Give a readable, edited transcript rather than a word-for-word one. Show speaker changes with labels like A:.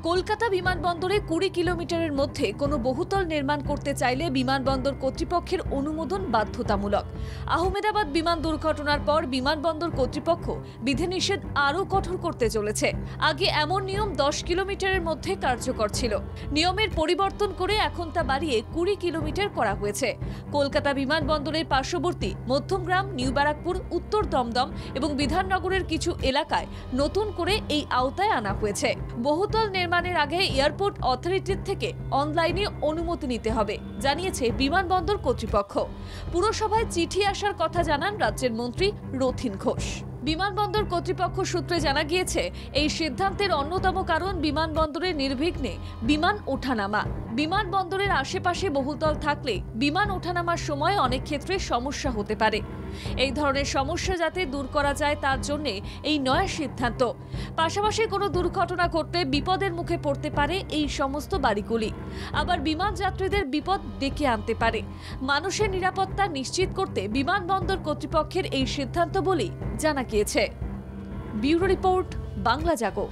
A: কলকাতা বিমানবন্দরে ২০ কিলোমিটারের মধ্যে কোনো বহুতল নির্মাণ করতে চাইলে বিমানবন্দর কর্তৃপক্ষের অনুমোদন বাধ্যতামূলক। আহমেদাবাদ বিমান দুর্ঘটনার পর বিমানবন্দর কর্তৃপক্ষ বিধিনিষেধ আরও কঠোর করতে চলেছে। আগে এমন নিয়ম ১০ কিলোমিটারের মধ্যে কার্যকর ছিল। নিয়মের পরিবর্তন করে এখন তা বাড়িয়ে ২০ কিলোমিটার করা হয়েছে। কলকাতা বিমানবন্দরের পার্শ্ববর্তী মধ্যমগ্রাম, নিউ ব্যারাকপুর, উত্তর দমদম এবং বিধাননগরের কিছু এলাকায় নতুন করে এই আওতায় আনা হয়েছে। বহুতল নির্মাণের আগে এয়ারপোর্ট অথরিটির থেকে অনলাইনে অনুমতি নিতে হবে, জানিয়েছে বিমানবন্দর কর্তৃপক্ষ। পুরসভায় চিঠি আসার কথা জানান রাজ্যের মন্ত্রী রথীন ঘোষ। বিমানবন্দর কর্তৃপক্ষ সূত্রে জানা গিয়েছে, এই সিদ্ধান্তের অন্যতম কারণ বিমানবন্দরে নির্বিঘ্নে বিমান ওঠানামা। বিমানবন্দরের আশেপাশে বহুতল থাকলে বিমান ওঠানামার সময় অনেক ক্ষেত্রে সমস্যা হতে পারে। এই ধরনের সমস্যা যাতে দূর করা যায় তার জন্য এই নয়া সিদ্ধান্ত। পাশাপাশি কোনো দুর্ঘটনা ঘটলে বিপদের মুখে পড়তে পারে এই সমস্ত বাড়িগুলি। আবার বিমান যাত্রীদের বিপদ ডেকে আনতে পারে। মানুষের নিরাপত্তা নিশ্চিত করতে বিমানবন্দর কর্তৃপক্ষের এই সিদ্ধান্ত বলেই জানা গিয়েছে। ব্যুরো রিপোর্ট, বাংলা জাগো।